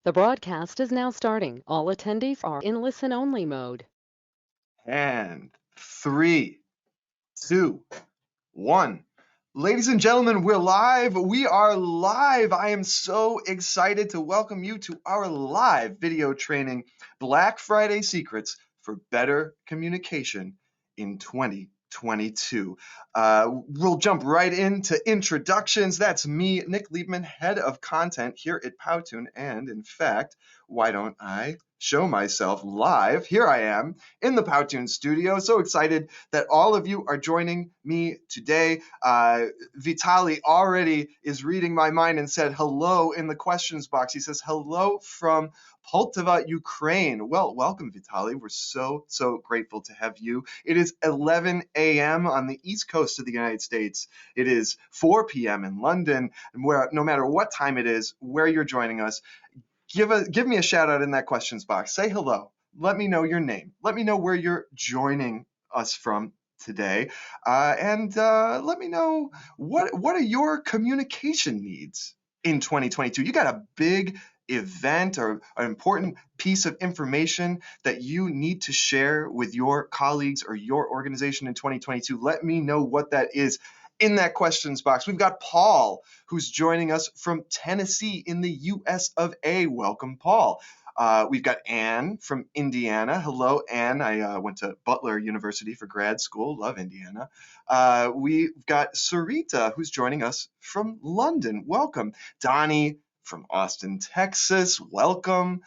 The broadcast is now starting. All attendees are in listen-only mode. And 3, 2, 1. Ladies and gentlemen, we're live. We are live. I am so excited to welcome you to our live video training, Black Friday Secrets for Better Communication in 2022. We'll jump right into introductions. That's me, Nick Liebman, head of content here at Powtoon. And in fact, why don't I show myself live? Here I am in the Powtoon studio. So excited that all of you are joining me today. Vitali already is reading my mind and said hello in the questions box. He says hello from Poltava, Ukraine. Well, welcome, Vitali. We're so grateful to have you. It is 11 a.m. on the East Coast of the United States. It is 4 p.m. in London. And where, no matter what time it is, where you're joining us, give me a shout out in that questions box. Say hello. Let me know your name. Let me know where you're joining us from today, and let me know what are your communication needs in 2022. You got a big event or an important piece of information that you need to share with your colleagues or your organization in 2022. Let me know what that is in that questions box. We've got Paul, who's joining us from Tennessee in the US of A. Welcome, Paul. We've got Anne from Indiana. Hello, Anne. I went to Butler University for grad school. Love Indiana. We've got Sarita, who's joining us from London. Welcome. Donnie from Austin, Texas. Welcome.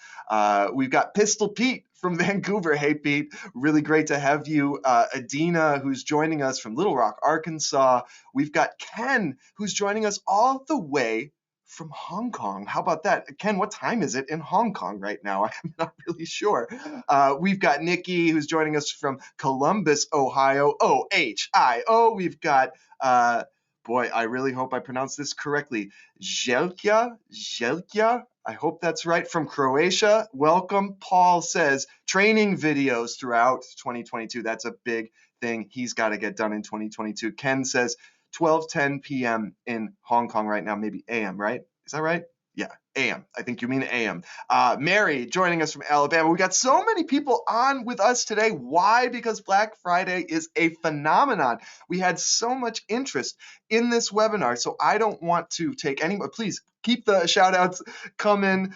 We've got Pistol Pete from Vancouver. Hey, Pete. Really great to have you. Adina, who's joining us from Little Rock, Arkansas. We've got Ken, who's joining us all the way from Hong Kong. How about that? Ken, what time is it in Hong Kong right now? I'm not really sure. We've got Nikki, who's joining us from Columbus, Ohio. Ohio. We've got, boy, I really hope I pronounced this correctly. Jelka. I hope that's right, from Croatia. Welcome. Paul says training videos throughout 2022. That's a big thing he's got to get done in 2022. Ken says 12:10 p.m. in Hong Kong right now, maybe a.m., right? Is that right? Yeah, a.m. I think you mean a.m. Mary joining us from Alabama. We got so many people on with us today. Why? Because Black Friday is a phenomenon. We had so much interest in this webinar, so I don't want to take any, but please keep the shout outs coming.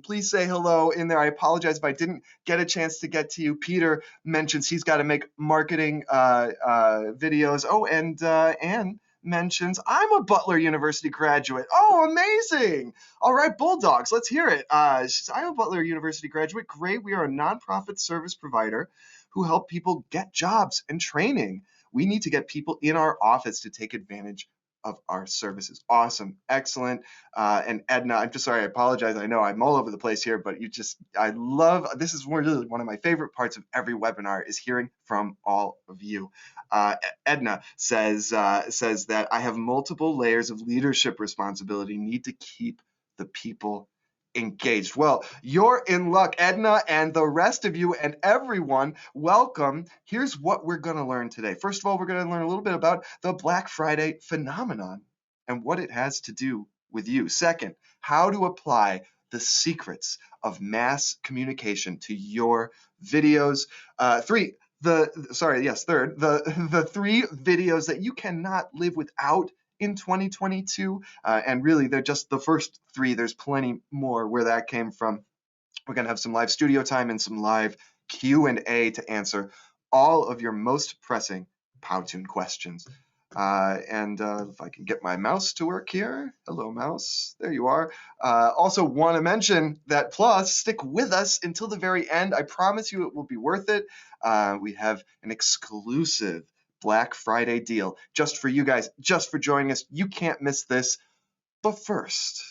Please say hello in there. I apologize if I didn't get a chance to get to you. Peter mentions he's got to make marketing videos. Oh, and Anne mentions I'm a Butler University graduate. Oh, amazing. All right, Bulldogs, let's hear it. She says, I'm a Butler University graduate. Great. We are a nonprofit service provider who help people get jobs and training. We need to get people in our office to take advantage of our services. Awesome. Excellent. And Edna, I'm just sorry, I apologize. I know I'm all over the place here, but I love, this is really one of my favorite parts of every webinar is hearing from all of you. Edna says that I have multiple layers of leadership responsibility, need to keep the people engaged. Well, you're in luck, Edna, and the rest of you and everyone, welcome. Here's what we're going to learn today. First of all, we're going to learn a little bit about the Black Friday phenomenon and what it has to do with you. Second, how to apply the secrets of mass communication to your videos. Third, the 3 videos that you cannot live without in 2022, and really they're just the first 3. There's plenty more where that came from. We're going to have some live studio time and some live Q&A to answer all of your most pressing Powtoon questions. If I can get my mouse to work here. Hello, mouse. There you are. Also want to mention that plus stick with us until the very end. I promise you it will be worth it. We have an exclusive Black Friday deal just for you guys, just for joining us. You can't miss this. But first,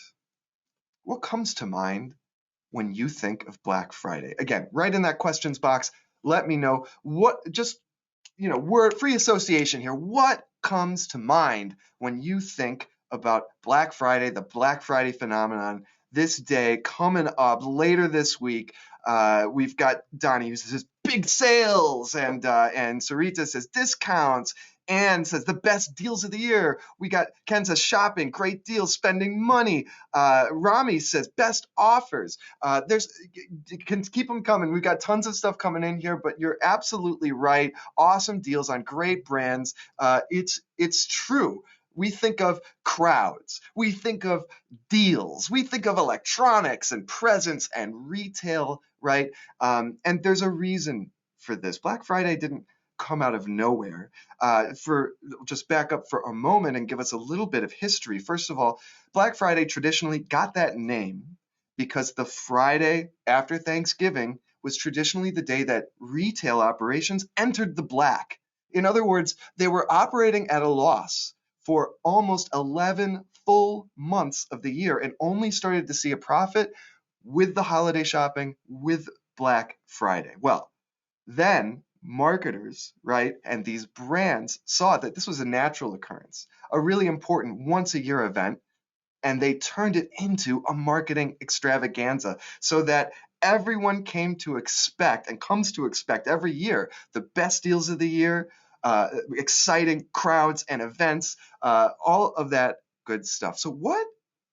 what comes to mind when you think of Black Friday? Again, right in that questions box, let me know what, just, word free association here. What comes to mind when you think about Black Friday, the Black Friday phenomenon, this day coming up later this week? We've got Donnie who says big sales, and Sarita says discounts, Anne says the best deals of the year. We got Ken says shopping, great deals, spending money. Rami says best offers. You can keep them coming. We've got tons of stuff coming in here, but you're absolutely right. Awesome deals on great brands. It's true. We think of crowds. We think of deals. We think of electronics and presents and retail, right? And there's a reason for this. Black Friday didn't come out of nowhere. For just back up for a moment and give us a little bit of history. First of all, Black Friday traditionally got that name because the Friday after Thanksgiving was traditionally the day that retail operations entered the black. In other words, they were operating at a loss for almost 11 full months of the year and only started to see a profit with the holiday shopping, with Black Friday. Well, then marketers, right, and these brands saw that this was a natural occurrence, a really important once a year event, and they turned it into a marketing extravaganza so that everyone came to expect and comes to expect every year the best deals of the year, exciting crowds and events, all of that good stuff. So what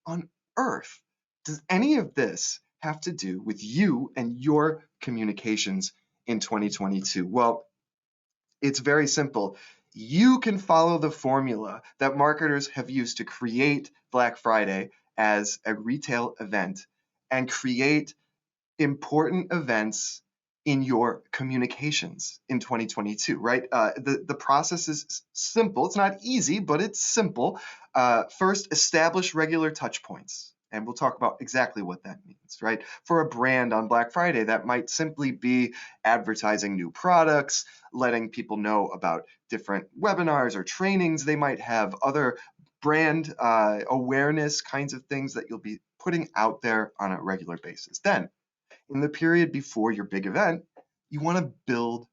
on earth does any of this have to do with you and your communications in 2022? Well, it's very simple. You can follow the formula that marketers have used to create Black Friday as a retail event and create important events in your communications in 2022, right? The process is simple. It's not easy, but it's simple. First, establish regular touch points. And we'll talk about exactly what that means, right? For a brand on Black Friday, that might simply be advertising new products, letting people know about different webinars or trainings they might have, other brand awareness kinds of things that you'll be putting out there on a regular basis. Then, in the period before your big event, you want to build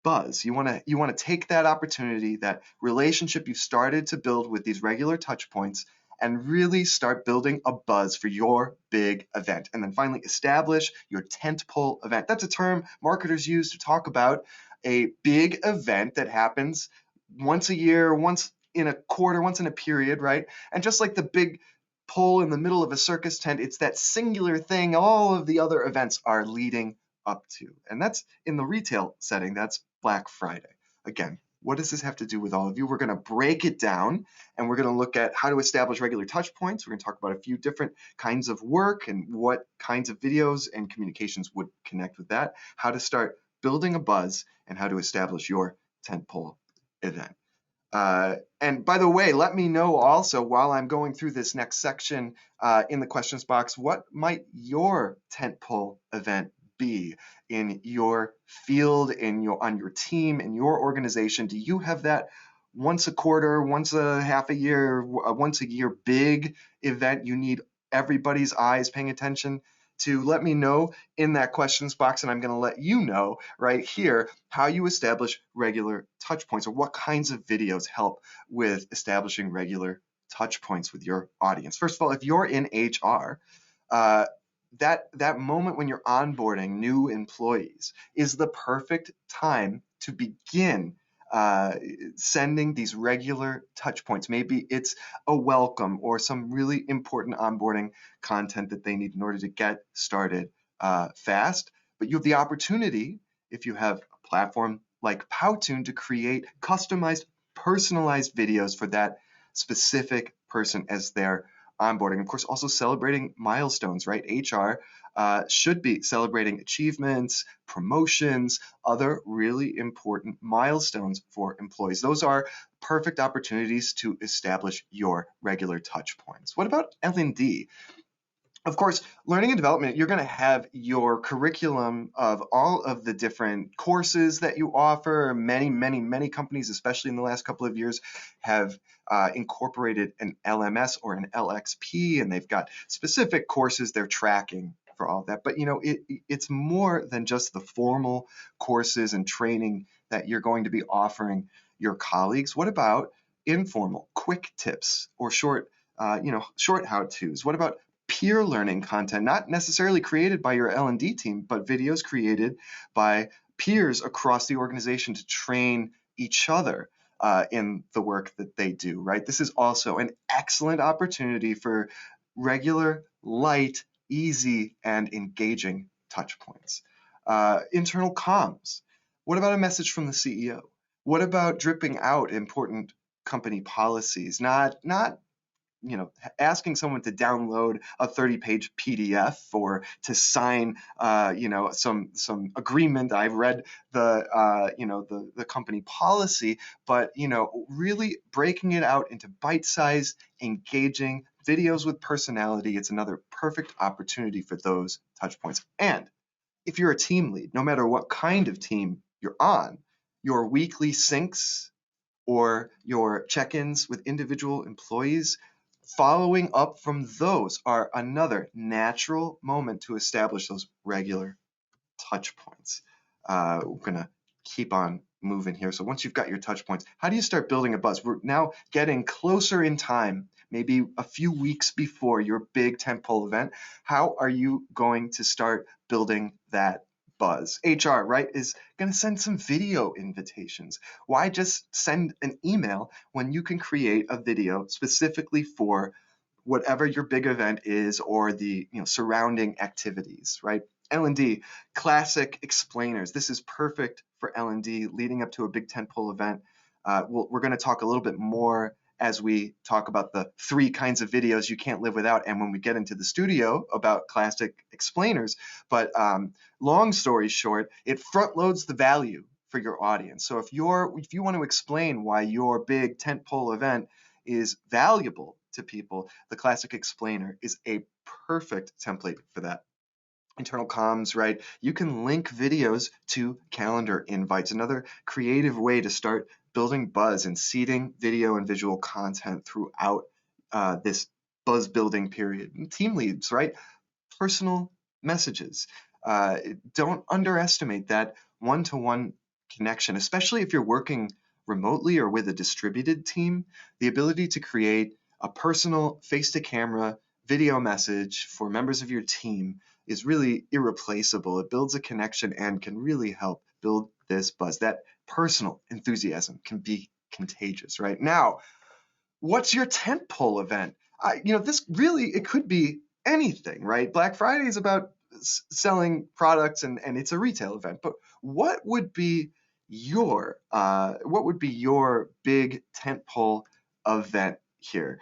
buzz. You want to take that opportunity, that relationship you've started to build with these regular touch points, and really start building a buzz for your big event. And then finally, establish your tentpole event. That's a term marketers use to talk about a big event that happens once a year, once in a quarter, once in a period, right? And just like the big pole in the middle of a circus tent, it's that singular thing all of the other events are leading up to. And that's in the retail setting, that's Black Friday. Again, what does this have to do with all of you? We're going to break it down and we're going to look at how to establish regular touch points. We're going to talk about a few different kinds of work and what kinds of videos and communications would connect with that, how to start building a buzz, and how to establish your tentpole event. And by the way, let me know also while I'm going through this next section in the questions box, what might your tentpole event be in your field, on your team, in your organization? Do you have that once a quarter, once a half a year, once a year big event you need everybody's eyes paying attention to? Let me know in that questions box, and I'm going to let you know right here how you establish regular touch points, or what kinds of videos help with establishing regular touch points with your audience. First of all, if you're in HR, that moment when you're onboarding new employees is the perfect time to begin sending these regular touch points. Maybe it's a welcome or some really important onboarding content that they need in order to get started fast. But you have the opportunity, if you have a platform like Powtoon, to create customized, personalized videos for that specific person as they're onboarding. Of course, also celebrating milestones, right? HR should be celebrating achievements, promotions, other really important milestones for employees. Those are perfect opportunities to establish your regular touch points. What about L&D? Of course, learning and development, you're going to have your curriculum of all of the different courses that you offer. Many companies, especially in the last couple of years, have incorporated an LMS or an LXP, and they've got specific courses they're tracking for all of that. But it's more than just the formal courses and training that you're going to be offering your colleagues. What about informal, quick tips or short how-tos? What about peer learning content, not necessarily created by your L&D team, but videos created by peers across the organization to train each other? in the work that they do, right? This is also an excellent opportunity for regular, light, easy, and engaging touch points. Internal comms. What about a message from the CEO? What about dripping out important company policies? Not asking someone to download a 30-page PDF or to sign some agreement. I've read the company policy, but really breaking it out into bite-sized, engaging videos with personality. It's another perfect opportunity for those touch points. And if you're a team lead, no matter what kind of team you're on, your weekly syncs or your check-ins with individual employees, following up from those are another natural moment to establish those regular touch points. We're going to keep on moving here. So once you've got your touch points, how do you start building a buzz? We're now getting closer in time, maybe a few weeks before your big tentpole event. How are you going to start building that buzz? HR, right, is going to send some video invitations. Why just send an email when you can create a video specifically for whatever your big event is or the surrounding activities, right? L&D, classic explainers. This is perfect for L&D leading up to a big tentpole event. We're going to talk a little bit more as we talk about the 3 kinds of videos you can't live without, and when we get into the studio about classic explainers. But long story short, it front loads the value for your audience. So if you want to explain why your big tentpole event is valuable to people, the classic explainer is a perfect template for that. Internal comms, right? You can link videos to calendar invites, another creative way to start building buzz and seeding video and visual content throughout this buzz building period. And team leads, right? Personal messages. Don't underestimate that one-to-one connection, especially if you're working remotely or with a distributed team. The ability to create a personal face-to-camera video message for members of your team is really irreplaceable. It builds a connection and can really help build this buzz. That personal enthusiasm can be contagious, right? Now, what's your tentpole event? This really, it could be anything, right? Black Friday is about selling products and it's a retail event, but what would be your big tentpole event here?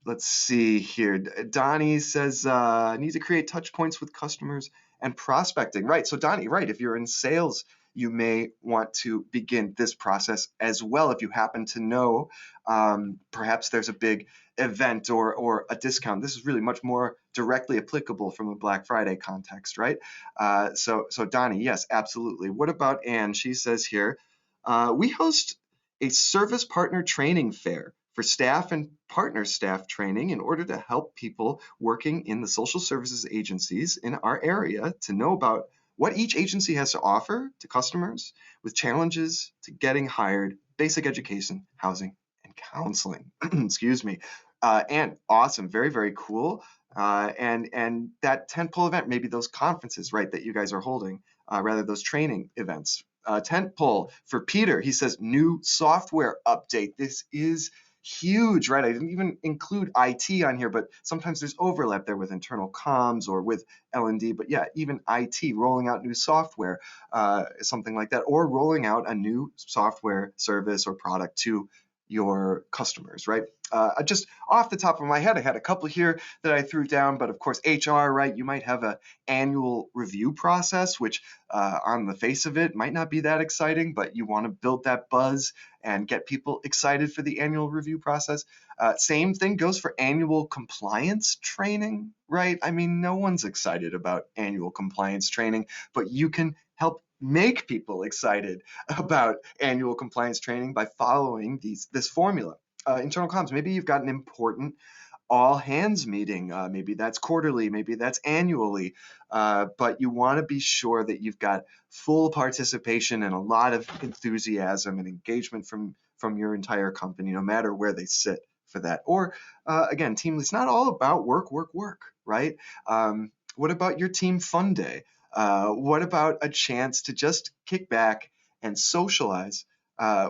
Let's see here. Donnie says, need to create touch points with customers and prospecting. Right. So Donnie, right. If you're in sales, you may want to begin this process as well. If you happen to know, perhaps there's a big event or a discount. This is really much more directly applicable from a Black Friday context, right? So Donnie, yes, absolutely. What about Anne? She says here, we host a service partner training fair for staff and partner staff training in order to help people working in the social services agencies in our area to know about what each agency has to offer to customers with challenges to getting hired, basic education, housing, and counseling. Excuse me. And awesome, very, very cool. And that tentpole event, maybe those conferences, right, that you guys are holding, rather those training events. Tentpole for Peter, he says, new software update. This is huge, right? I didn't even include IT on here, but sometimes there's overlap there with internal comms or with L&D. But yeah, even IT, rolling out new software, something like that, or rolling out a new software service or product to your customers, right? Just off the top of my head, I had a couple here that I threw down, but of course, HR, right? You might have an annual review process, which on the face of it might not be that exciting, but you want to build that buzz and get people excited for the annual review process. Same thing goes for annual compliance training, right? I mean, no one's excited about annual compliance training, but you can help make people excited about annual compliance training by following this formula. Internal comms, maybe you've got an important all hands meeting. Maybe that's quarterly, maybe that's annually, but you want to be sure that you've got full participation and a lot of enthusiasm and engagement from your entire company, no matter where they sit for that. Or again, team, it's not all about work, right? What about your team fun day? What about a chance to just kick back and socialize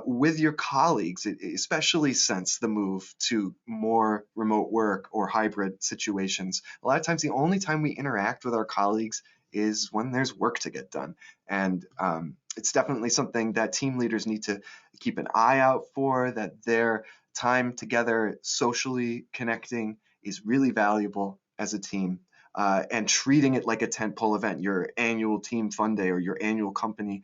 with your colleagues, especially since the move to more remote work or hybrid situations. A lot of times, the only time we interact with our colleagues is when there's work to get done. And it's definitely something that team leaders need to keep an eye out for, that their time together socially connecting is really valuable as a team. And treating it like a tentpole event, your annual team fun day or your annual company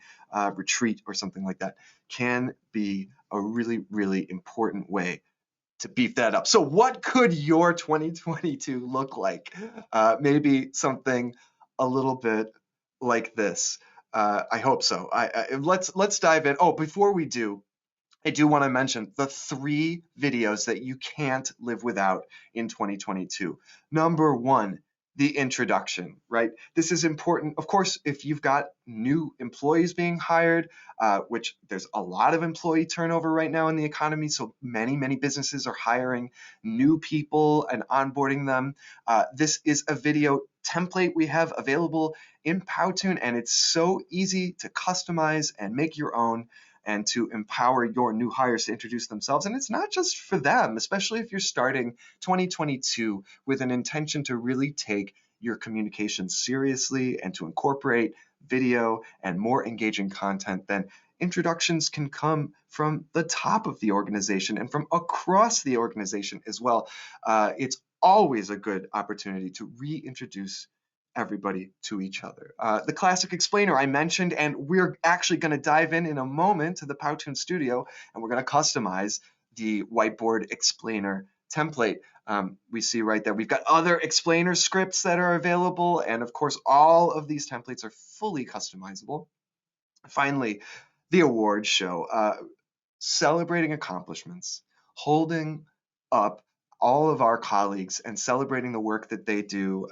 retreat or something like that, can be a really, really important way to beef that up. So what could your 2022 look like? Maybe something a little bit like this. I hope so. Let's dive in. Oh, before we do, I do want to mention the 3 videos that you can't live without in 2022. Number 1, the introduction, right? This is important. Of course, if you've got new employees being hired, which there's a lot of employee turnover right now in the economy, so many businesses are hiring new people and onboarding them. This is a video template we have available in Powtoon, and it's so easy to customize and make your own and to empower your new hires to introduce themselves. And it's not just for them, especially if you're starting 2022 with an intention to really take your communication seriously and to incorporate video and more engaging content. Then introductions can come from the top of the organization and from across the organization as well. It's always a good opportunity to reintroduce everybody to each other. The classic explainer I mentioned, and we're actually going to dive in a moment to the Powtoon studio, and we're going to customize the whiteboard explainer template. We see right there, we've got other explainer scripts that are available, and of course, all of these templates are fully customizable. Finally, the awards show, celebrating accomplishments, holding up all of our colleagues and celebrating the work that they do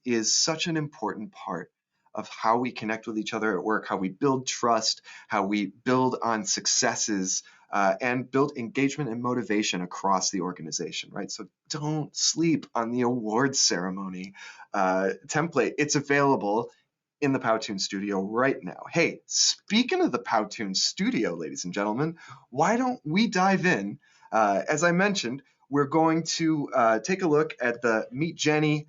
is such an important part of how we connect with each other at work, how we build trust, how we build on successes, and build engagement and motivation across the organization, right? So don't sleep on the awards ceremony template. It's available in the Powtoon studio right now. Hey, speaking of the Powtoon studio, ladies and gentlemen, why don't we dive in? As I mentioned, we're going to take a look at the Meet Jenny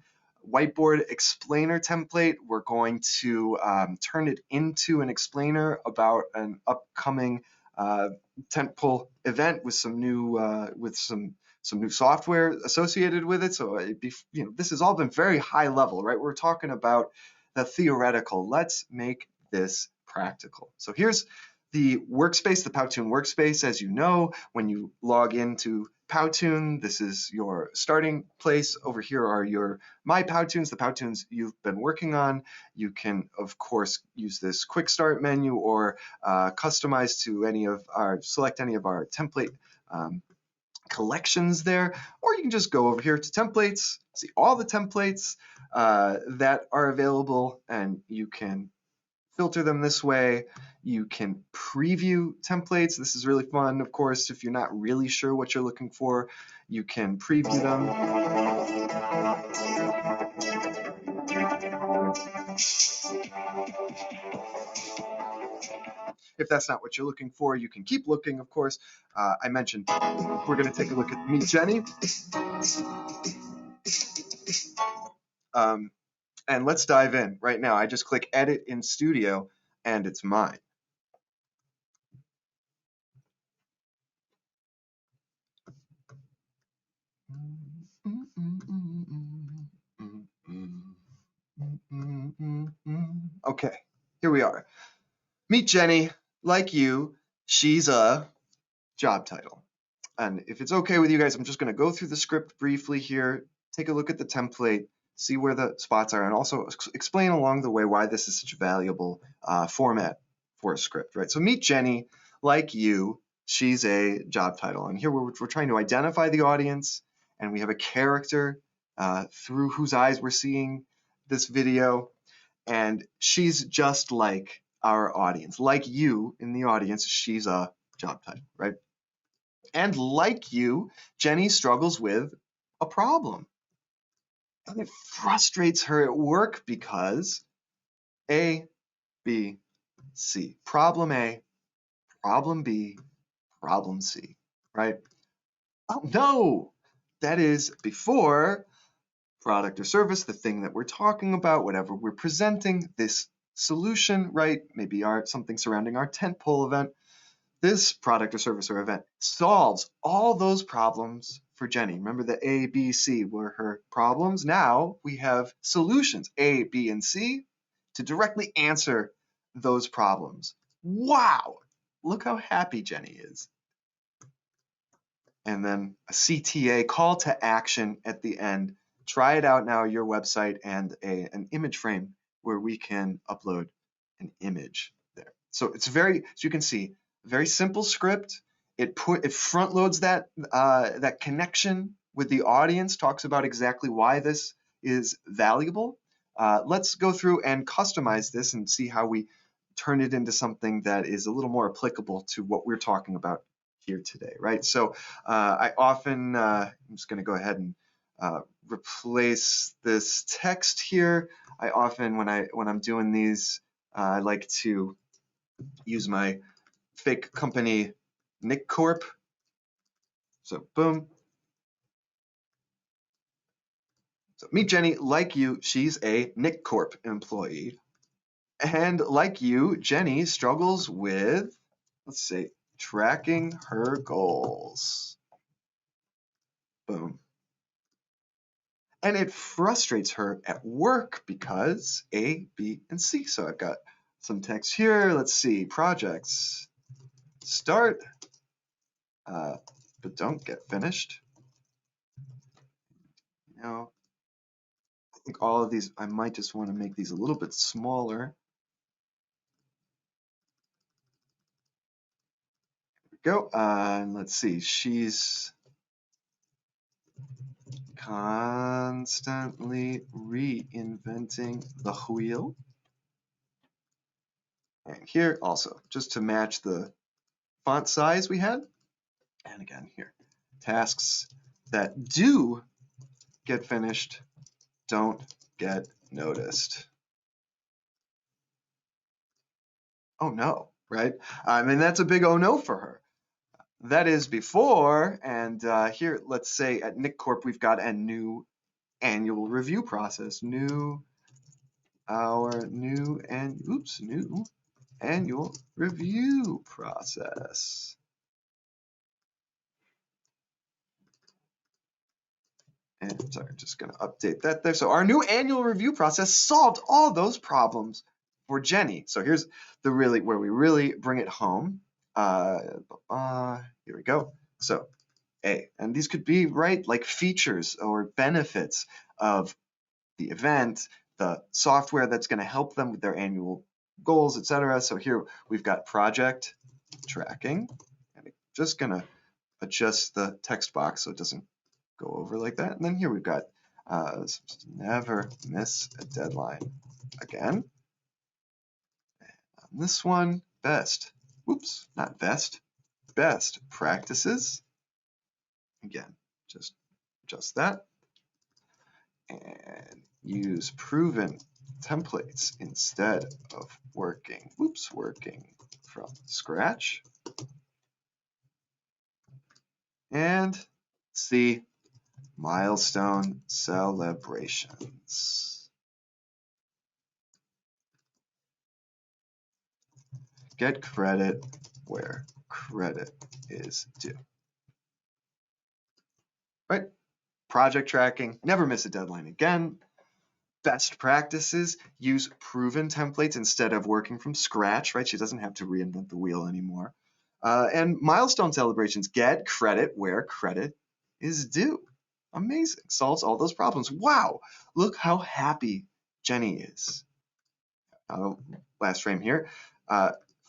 whiteboard explainer template. We're going to turn it into an explainer about an upcoming tentpole event with some new software associated with it. So this has all been very high level, right? We're talking about the theoretical. Let's make this practical. So here's the workspace, the Powtoon workspace. As you know, when you log into Powtoon, this is your starting place. Over here are your My Powtoons, the Powtoons you've been working on. You can, of course, use this quick start menu or customize to select any of our template collections there, or you can just go over here to templates, see all the templates that are available, and you can filter them this way. You can preview templates. This is really fun. Of course, if you're not really sure what you're looking for, you can preview them. If that's not what you're looking for, you can keep looking, of course. I mentioned we're going to take a look at Meet Jenny. And let's dive in right now. I just click Edit in Studio, and it's mine. Okay, here we are. Meet Jenny. Like you, she's a job title. And if it's okay with you guys, I'm just going to go through the script briefly here, take a look at the template, see where the spots are, and also explain along the way why this is such a valuable format for a script, right? So Meet Jenny. Like you, she's a job title. And here we're trying to identify the audience, and we have a character through whose eyes we're seeing this video. And she's just like our audience. Like you in the audience, she's a job title, right? And like you, Jenny struggles with a problem. And it frustrates her at work because A, B, C. Problem A, problem B, problem C, right? Oh no, that is before product or service, the thing that we're talking about, whatever we're presenting, this solution, right? Maybe something surrounding our tentpole event. This product or service or event solves all those problems for Jenny. Remember the A, B, C were her problems. Now we have solutions, A, B, and C, to directly answer those problems. Wow, look how happy Jenny is. And then a CTA, call to action at the end. Try it out now, your website, and an image frame where we can upload an image there. So it's very, as you can see, very simple script. It front loads that connection with the audience, talks about exactly why this is valuable. Let's go through and customize this and see how we turn it into something that is a little more applicable to what we're talking about here today, right? So I often, I'm just going to go ahead and replace this text here. I often, when I'm doing these, I like to use my fake company Nick Corp. So boom. So meet Jenny. Like you, she's a Nick Corp employee. And like you, Jenny struggles with, let's say, tracking her goals. Boom. And it frustrates her at work because A, B, and C. So I've got some text here. Let's see, projects start, but don't get finished. Now, I think all of these, I might just want to make these a little bit smaller. There we go. And let's see, she's constantly reinventing the wheel. And here also, just to match the font size we had. And again here, tasks that do get finished don't get noticed. Oh no, right? I mean, that's a big oh no for her. That is before, and here, let's say at Nick Corp, we've got a new annual review process. New annual review process. And sorry, I'm just going to update that there. So our new annual review process solved all those problems for Jenny. So here's the where we really bring it home. Here we go. So A, and these could be right like features or benefits of the event, the software that's going to help them with their annual goals, etc. So here we've got project tracking, and I'm just going to adjust the text box so it doesn't go over like that. And then here we've got never miss a deadline again. And on this one, best practices. Again, just that. And use proven templates instead of working from scratch. And C, milestone celebrations. Get credit where credit is due. Right? Project tracking, never miss a deadline again. Best practices, use proven templates instead of working from scratch, right? She doesn't have to reinvent the wheel anymore. And milestone celebrations, get credit where credit is due. Amazing, solves all those problems. Wow, look how happy Jenny is. Last frame here.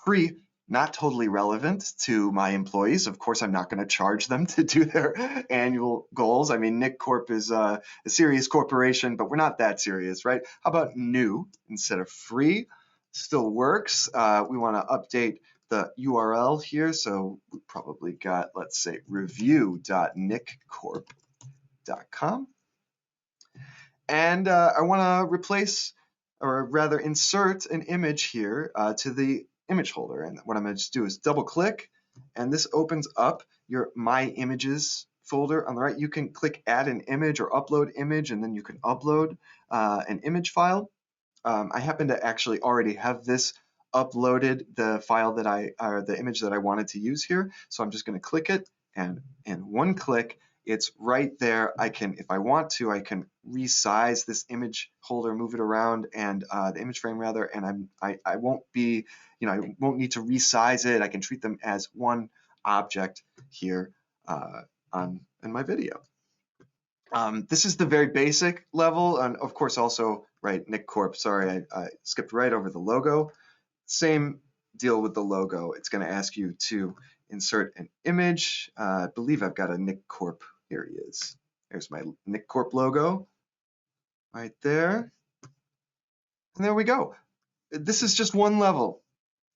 Free, not totally relevant to my employees. Of course, I'm not going to charge them to do their annual goals. I mean, Nick Corp is a serious corporation, but we're not that serious, right? How about new instead of free? Still works. We want to update the URL here. So we probably got, let's say, review.nickcorp.com. And I want to replace, or rather insert an image here to the image holder. And what I'm going to just do is double click, and this opens up your My Images folder on the right. You can click Add an Image or Upload Image, and then you can upload an image file. I happen to actually already have this uploaded, the file that or the image that I wanted to use here. So I'm just going to click it, and in one click, it's right there. I can, if I want to, I can resize this image holder, move it around, and the image frame rather, and I won't be, I won't need to resize it. I can treat them as one object here in my video. This is the very basic level, and of course also, right, Nick Corp, sorry, I skipped right over the logo. Same deal with the logo. It's going to ask you to insert an image. I believe I've got a Nick Corp. Here he is. There's my Nick Corp logo right there. And there we go. This is just one level.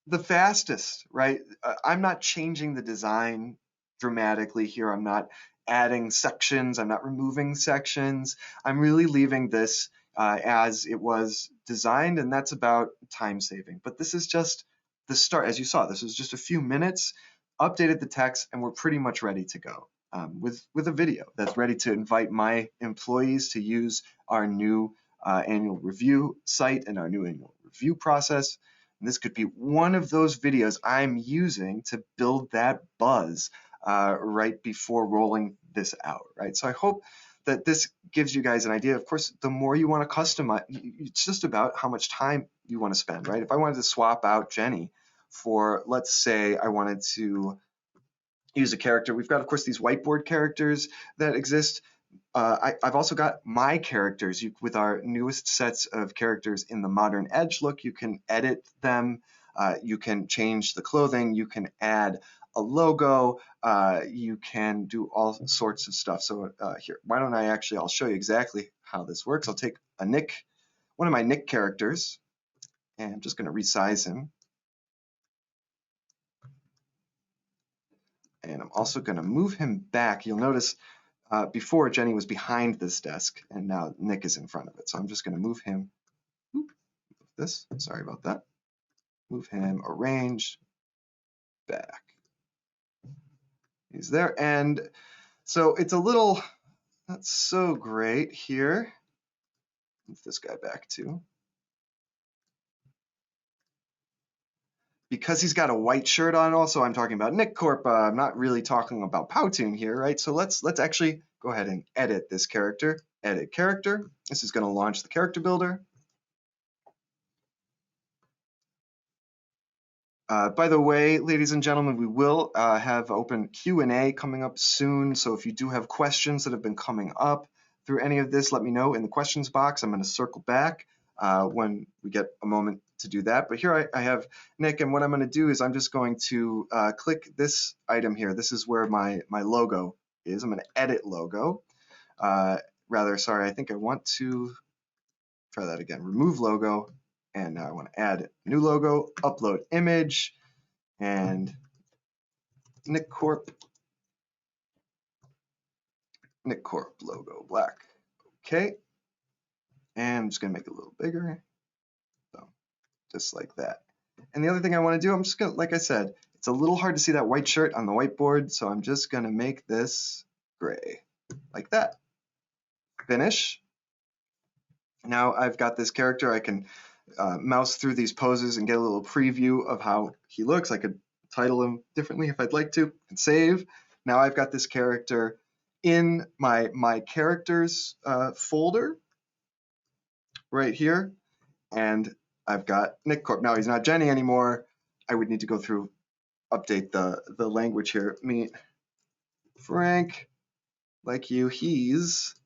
The fastest, right? I'm not changing the design dramatically here. I'm not adding sections. I'm not removing sections. I'm really leaving this as it was designed, and that's about time saving. But this is just the start. As you saw, this was just a few minutes, updated the text, and we're pretty much ready to go with a video that's ready to invite my employees to use our new annual review site and our new annual review process. And this could be one of those videos I'm using to build that buzz right before rolling this out, right? So I hope that this gives you guys an idea. Of course, the more you want to customize, it's just about how much time you want to spend, right? If I wanted to swap out Jenny for, let's say I wanted to use a character, we've got, of course, these whiteboard characters that exist. I've also got my characters. With our newest sets of characters in the Modern Edge look, you can edit them, you can change the clothing, you can add a logo, you can do all sorts of stuff. So here, why don't I'll show you exactly how this works. I'll take one of my Nick characters, and I'm just going to resize him. And I'm also going to move him back. You'll notice before Jenny was behind this desk, and now Nick is in front of it. So I'm just going to move him. Sorry about that. Move him, arrange, back. He's there. And so it's a little not so great here. Move this guy back too. Because he's got a white shirt on also, I'm talking about Nick Corp. I'm not really talking about Powtoon here, right? So let's actually go ahead and edit this character. Edit character. This is going to launch the character builder. By the way, ladies and gentlemen, we will have open Q&A coming up soon. So if you do have questions that have been coming up through any of this, let me know in the questions box. I'm going to circle back when we get a moment to do that. But here I have Nick, and what I'm going to do is I'm just going to click this item here. This is where my logo is. I'm going to edit logo. Sorry, I think I want to try that again. Remove logo, and now I want to add new logo, upload image, and Nick Corp logo, black. Okay, and I'm just going to make it a little bigger. So just like that. And the other thing I want to do, I'm just going to, like I said, it's a little hard to see that white shirt on the whiteboard, so I'm just going to make this gray, like that. Finish. Now I've got this character. I can mouse through these poses and get a little preview of how he looks. I could title him differently if I'd like to, and save. Now I've got this character in my characters folder right here, and I've got Nick Corp. Now he's not Jenny anymore. I would need to go through, update the language here. Meet Frank, like you, he's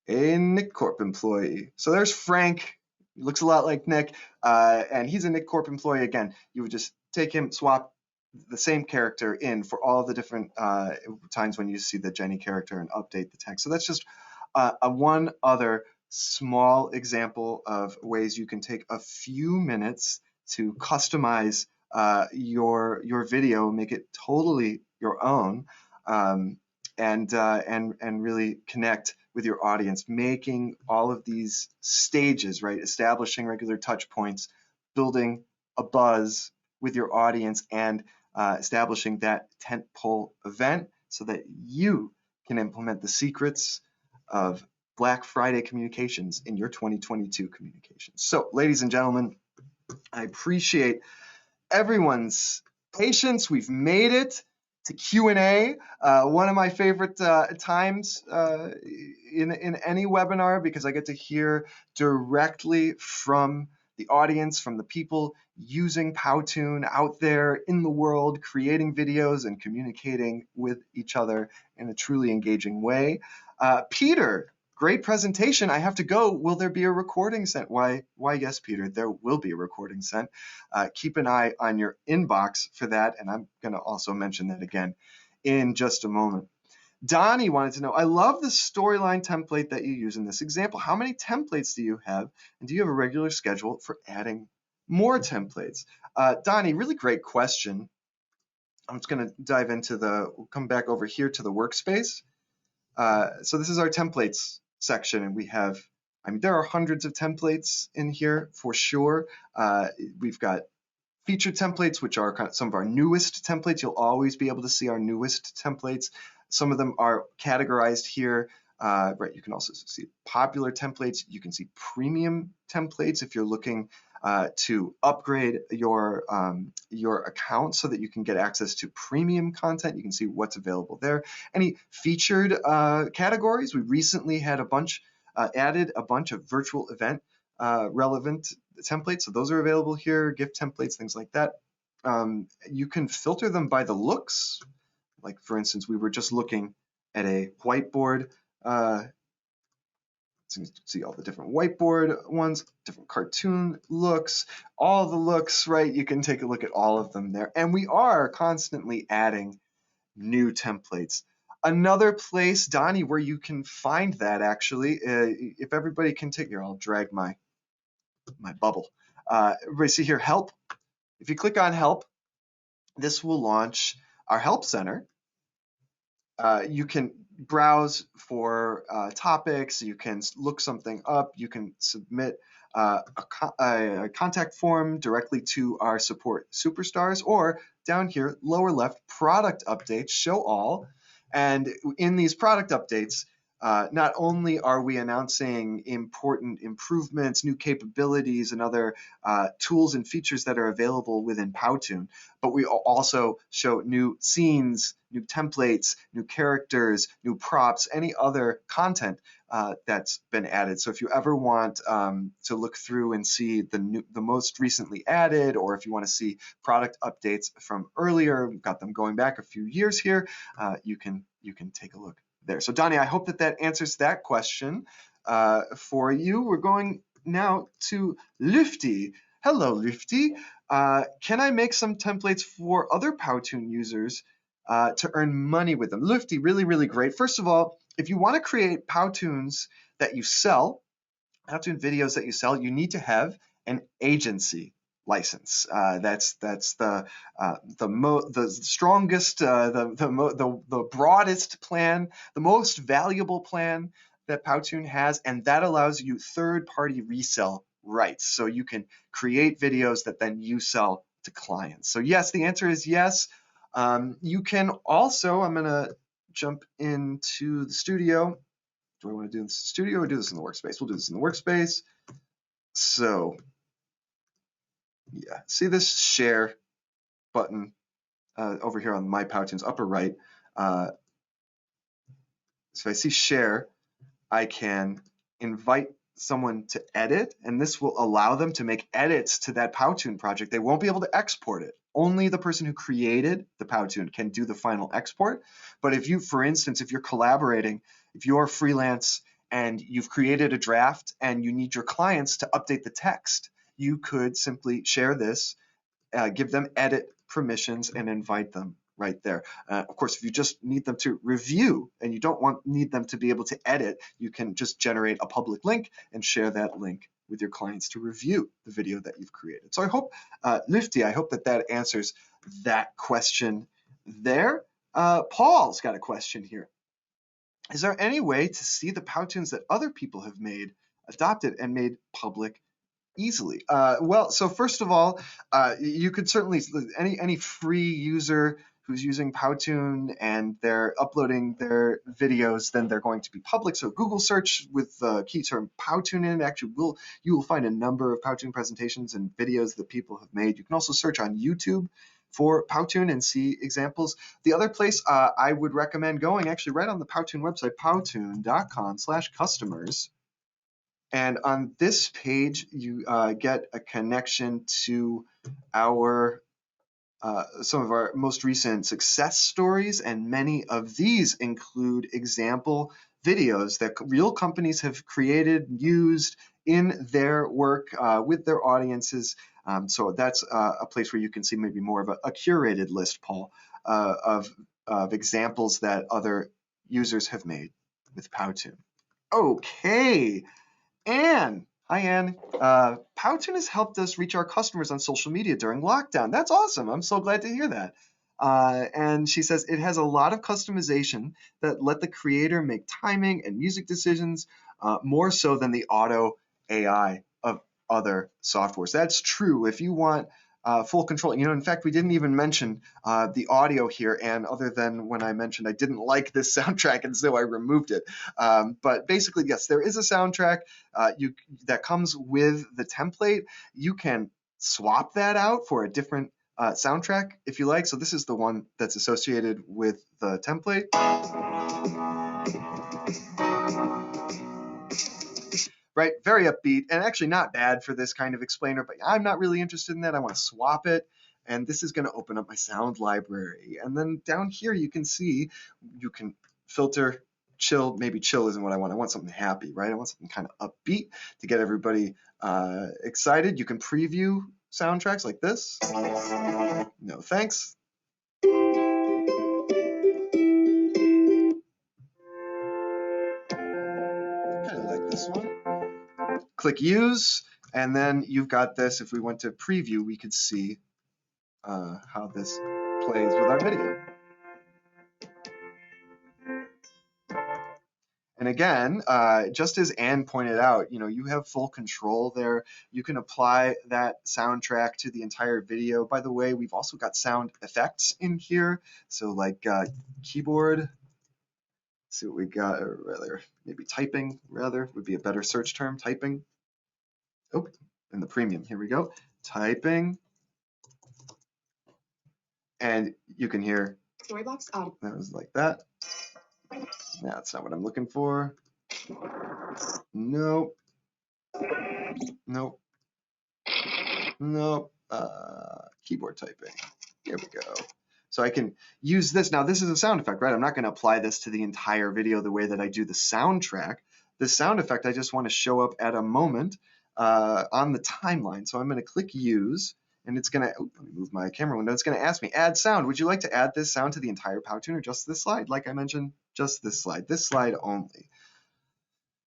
a Nick Corp employee. So there's Frank. He looks a lot like Nick, and he's a Nick Corp employee. Again, you would just take him, swap the same character in for all the different times when you see the Jenny character and update the text. So that's just one other small example of ways you can take a few minutes to customize your video, make it totally your own, and really connect with your audience, making all of these stages, right? Establishing regular touch points, building a buzz with your audience and establishing that tentpole event so that you can implement the secrets of Black Friday communications in your 2022 communications. So, ladies and gentlemen, I appreciate everyone's patience. We've made it to Q&A, one of my favorite times in any webinar, because I get to hear directly from the audience, from the people using Powtoon out there in the world, creating videos and communicating with each other in a truly engaging way. Peter, great presentation. I have to go. Will there be a recording sent? Why, yes, Peter, there will be a recording sent. Keep an eye on your inbox for that, and I'm going to also mention that again in just a moment. Donnie wanted to know, I love the storyline template that you use in this example. How many templates do you have, and do you have a regular schedule for adding more templates? Donnie, really great question. I'm just going to dive into we'll come back over here to the workspace. So this is our templates section, and we have, there are hundreds of templates in here for sure. We've got featured templates, which are some of our newest templates. You'll always be able to see our newest templates. Some of them are categorized here. Right, you can also see popular templates. You can see premium templates if you're looking to upgrade your account so that you can get access to premium content. You can see what's available there. Any featured categories? We recently had added a bunch of virtual event relevant templates. So those are available here, gift templates, things like that. You can filter them by the looks. Like, for instance, we were just looking at a whiteboard. So you can see all the different whiteboard ones, different cartoon looks, all the looks, right? You can take a look at all of them there. And we are constantly adding new templates. Another place, Donnie, where you can find that actually, if everybody can take here, I'll drag my bubble. Everybody see here, help. If you click on help, this will launch our help center. You can browse for topics, you can look something up, you can submit a contact form directly to our support superstars, or down here, lower left, product updates, show all. And in these product updates, not only are we announcing important improvements, new capabilities, and other tools and features that are available within Powtoon, but we also show new scenes, new templates, new characters, new props, any other content that's been added. So if you ever want to look through and see the most recently added, or if you want to see product updates from earlier, we've got them going back a few years here, you can take a look there. So Donnie, I hope that answers that question for you. We're going now to Lufty. Hello, Lufty. Can I make some templates for other Powtoon users to earn money with them? Lufty, really, really great. First of all, if you want to create Powtoons that you sell, Powtoon videos that you sell, you need to have an agency license. That's the strongest, the broadest plan, the most valuable plan that Powtoon has, and that allows you third-party resell rights. So you can create videos that then you sell to clients. So yes, the answer is yes. You can also, I'm going to jump into the studio. Do I want to do this in the studio or do this in the workspace? We'll do this in the workspace. So yeah, see this share button over here on my Powtoons upper right. So I see share, I can invite someone to edit, and this will allow them to make edits to that Powtoon project. They won't be able to export it. Only the person who created the Powtoon can do the final export. But if you, for instance, if you're collaborating, if you're freelance and you've created a draft and you need your clients to update the text, you could simply share this, give them edit permissions, and invite them right there. Of course, if you just need them to review and you don't need them to be able to edit, you can just generate a public link and share that link with your clients to review the video that you've created. So I hope, Lifty, I hope that answers that question there. Paul's got a question here. Is there any way to see the Powtoons that other people have made, adopted, and made public easily? Well, so first of all, you could certainly, any free user who's using Powtoon and they're uploading their videos, then they're going to be public. So Google search with the key term Powtoon in, actually you will find a number of Powtoon presentations and videos that people have made. You can also search on YouTube for Powtoon and see examples. The other place I would recommend going, actually right on the Powtoon website, powtoon.com/customers. And on this page, you get a connection to our some of our most recent success stories, and many of these include example videos that real companies have created, used in their work with their audiences. So that's a place where you can see maybe more of a curated list, Paul, of examples that other users have made with Powtoon. Okay. Anne, hi Anne. Powtoon has helped us reach our customers on social media during lockdown. That's awesome. I'm so glad to hear that. And she says it has a lot of customization that let the creator make timing and music decisions more so than the auto AI of other softwares. That's true. If you want full control, in fact, we didn't even mention the audio here, and other than when I mentioned I didn't like this soundtrack and so I removed it. But basically, yes, there is a soundtrack that comes with the template. You can swap that out for a different soundtrack if you like. So this is the one that's associated with the template. Right, very upbeat and actually not bad for this kind of explainer, but I'm not really interested in that. I want to swap it. And this is going to open up my sound library. And then down here, you can see you can filter chill. Maybe chill isn't what I want. I want something happy, right? I want something kind of upbeat to get everybody excited. You can preview soundtracks like this. No thanks. Kind of like this one. Click use, and then you've got this. If we went to preview, we could see how this plays with our video. And again, just as Anne pointed out, you have full control there. You can apply that soundtrack to the entire video. By the way, we've also got sound effects in here. So like keyboard, let's see what we got, or rather, maybe typing, rather, would be a better search term, typing. Oh, in the premium, here we go, typing. And you can hear, Storybox on. That was like that. No, that's not what I'm looking for. Nope. Nope. Nope. Keyboard typing. Here we go. So I can use this. Now, this is a sound effect, right? I'm not going to apply this to the entire video the way that I do the soundtrack. This sound effect, I just want to show up at a moment on the timeline. So I'm going to click use, and it's going to, let me move my camera window. It's going to ask me, add sound. Would you like to add this sound to the entire Powtoon or just this slide? Like I mentioned, just this slide only.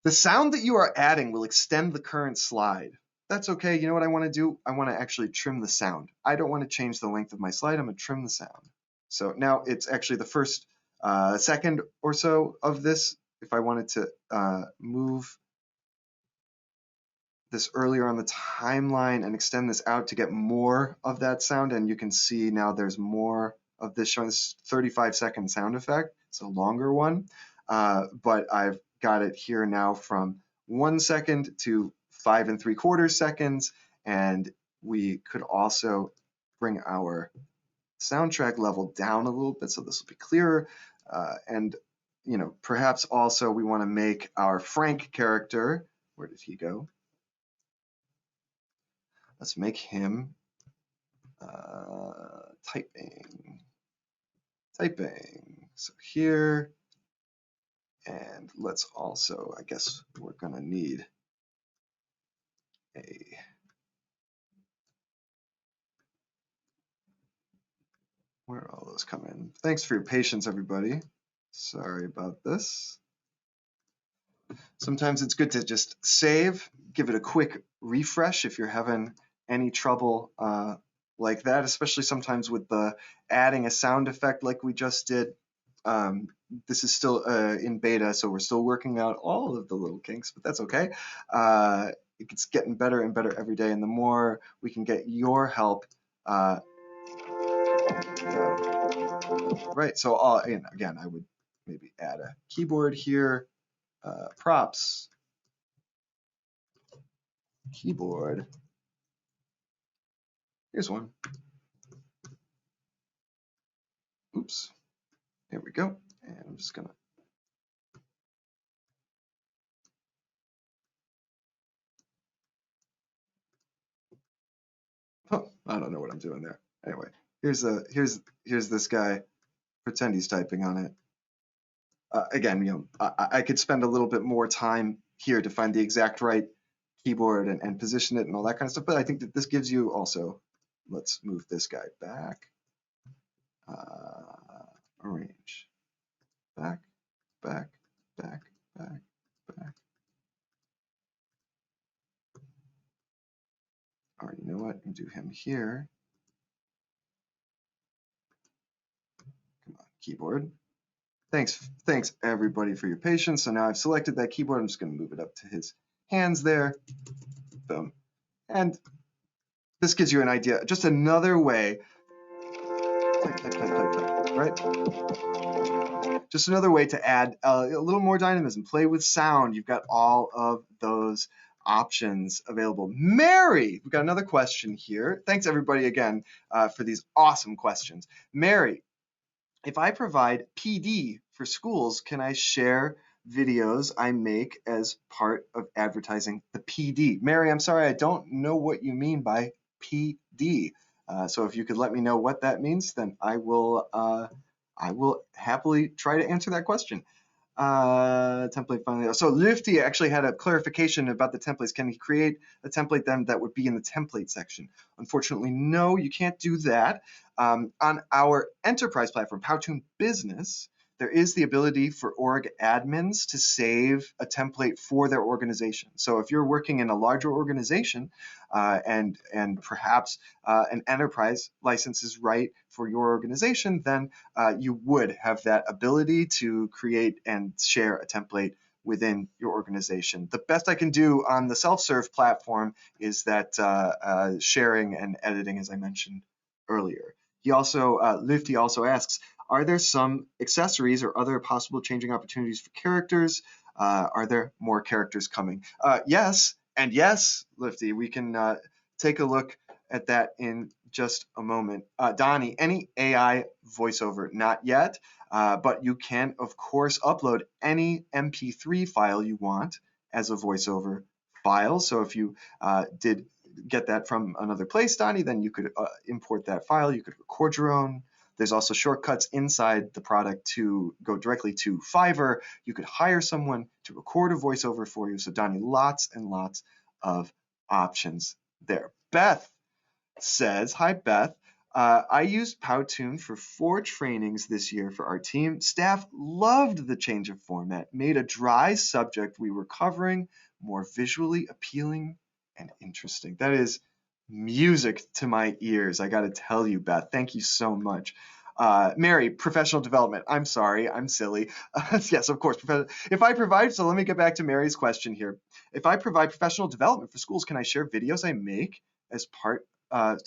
The sound that you are adding will extend the current slide. That's okay. You know what I want to do? I want to actually trim the sound. I don't want to change the length of my slide. I'm going to trim the sound. So now it's actually the first second or so of this. If I wanted to move this earlier on the timeline and extend this out to get more of that sound, and you can see now there's more of this showing. This 35-second sound effect. It's a longer one, but I've got it here now from 1 second to 5 3/4 seconds, and we could also bring our soundtrack level down a little bit so this will be clearer, and perhaps also we want to make our Frank character, where did he go? Let's make him typing. So here, and let's also, I guess we're gonna need where are all those come in? Thanks for your patience, everybody. Sorry about this. Sometimes it's good to just save, give it a quick refresh if you're having any trouble like that, especially sometimes with the adding a sound effect like we just did. This is still in beta, so we're still working out all of the little kinks, but that's okay. it's getting better and better every day. And the more we can get your help, right. So and again, I would maybe add a keyboard here, props, keyboard. Here's one. Oops. There we go. And I'm just gonna. Oh, I don't know what I'm doing there. Anyway, here's this guy. Pretend he's typing on it. Again, I could spend a little bit more time here to find the exact right keyboard and position it and all that kind of stuff. But I think that this gives you also. Let's move this guy back. Arrange. Back, back, back, back, back. All right, you know what? Do him here. Come on, keyboard. Thanks everybody for your patience. So now I've selected that keyboard. I'm just going to move it up to his hands there. Boom. And this gives you an idea. Just another way. Right? Just another way to add a little more dynamism. Play with sound. You've got all of those options available. Mary, we've got another question here. Thanks everybody again for these awesome questions. Mary, if I provide PD for schools, can I share videos I make as part of advertising the PD? Mary, I'm sorry, I don't know what you mean by PD. So if you could let me know what that means, then I will happily try to answer that question. Template finally. So Lufty actually had a clarification about the templates. Can he create a template then that would be in the template section? Unfortunately, no, you can't do that. On our enterprise platform, Powtoon Business, there is the ability for org admins to save a template for their organization. So if you're working in a larger organization and perhaps an enterprise license is right for your organization, then you would have that ability to create and share a template within your organization. The best I can do on the self-serve platform is that sharing and editing, as I mentioned earlier. He also, Lifty also asks, are there some accessories or other possible changing opportunities for characters? Are there more characters coming? Yes, and yes, Lifty, we can take a look at that in just a moment. Donnie, any AI voiceover? Not yet, but you can, of course, upload any MP3 file you want as a voiceover file. So if you did get that from another place, Donnie, then you could import that file. You could record your own. There's also shortcuts inside the product to go directly to Fiverr. You could hire someone to record a voiceover for you. So Donnie, lots and lots of options there. Beth says, hi Beth, I used Powtoon for 4 trainings this year for our team. Staff loved the change of format, made a dry subject we were covering more visually appealing and interesting. That is music to my ears. I got to tell you, Beth, thank you so much. Mary, professional development. I'm sorry, I'm silly. Yes, of course. If I provide, so let me get back to Mary's question here. If I provide professional development for schools, can I share videos I make as part of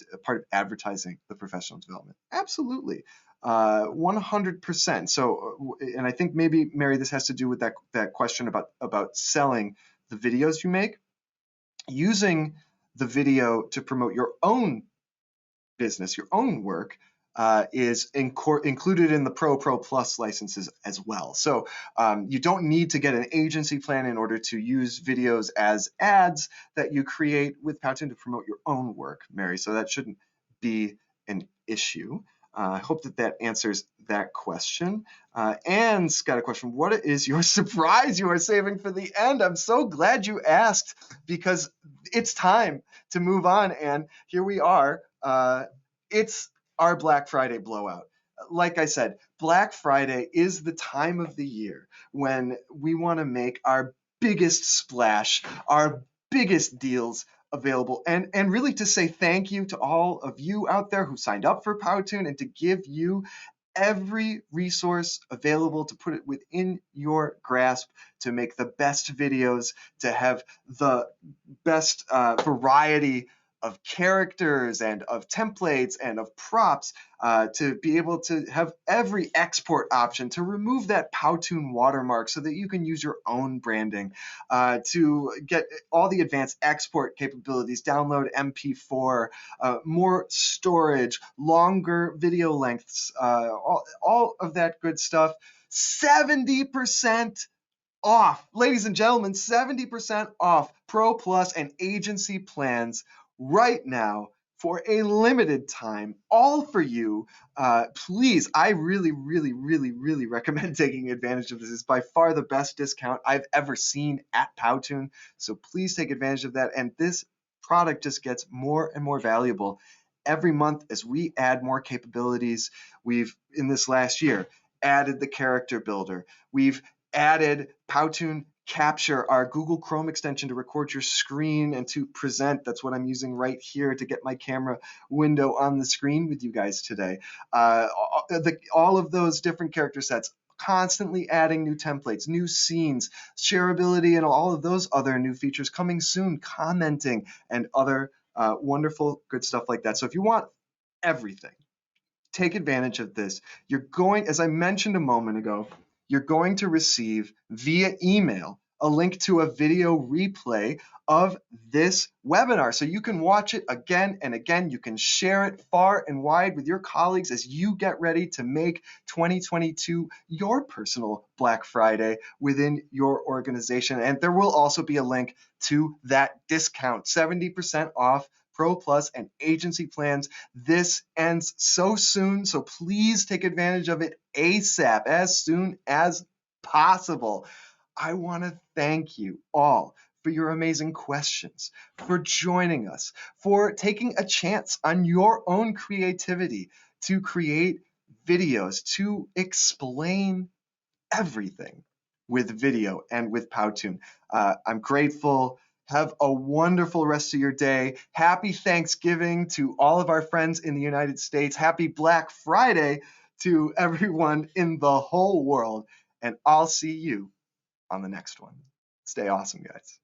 advertising the professional development? Absolutely. 100%. So, and I think maybe, Mary, this has to do with that question about selling the videos you make. Using the video to promote your own business, your own work, is included in the Pro Plus licenses as well. So you don't need to get an agency plan in order to use videos as ads that you create with Powtoon to promote your own work, Mary. So that shouldn't be an issue. I hope that answers that question. Anne's got a question. What is your surprise you are saving for the end? I'm so glad you asked because it's time to move on. And here we are. It's our Black Friday blowout. Like I said, Black Friday is the time of the year when we want to make our biggest splash, our biggest deals available, and really to say thank you to all of you out there who signed up for Powtoon and to give you every resource available to put it within your grasp to make the best videos, to have the best variety of characters and of templates and of props, to be able to have every export option, to remove that Powtoon watermark so that you can use your own branding, to get all the advanced export capabilities, download MP4, more storage, longer video lengths, all of that good stuff. 70% off. Ladies and gentlemen, 70% off Pro Plus and agency plans right now for a limited time, all for you. Please, I really, really, really, really recommend taking advantage of this. It's by far the best discount I've ever seen at Powtoon. So please take advantage of that. And this product just gets more and more valuable every month as we add more capabilities. We've, in this last year, added the character builder. We've added Powtoon Capture, our Google Chrome extension to record your screen and to present. That's what I'm using right here to get my camera window on the screen with you guys today. All of those different character sets, constantly adding new templates, new scenes, shareability, and all of those other new features coming soon, commenting, and other wonderful good stuff like that. So if you want everything, take advantage of this. You're going, as I mentioned a moment ago, you're going to receive via email a link to a video replay of this webinar. So you can watch it again and again. You can share it far and wide with your colleagues as you get ready to make 2022 your personal Black Friday within your organization. And there will also be a link to that discount, 70% off Pro Plus and agency plans. This ends so soon, so please take advantage of it ASAP, as soon as possible. I want to thank you all for your amazing questions, for joining us, for taking a chance on your own creativity to create videos, to explain everything with video and with Powtoon. I'm grateful. Have a wonderful rest of your day. Happy Thanksgiving to all of our friends in the United States. Happy Black Friday to everyone in the whole world. And I'll see you on the next one. Stay awesome, guys.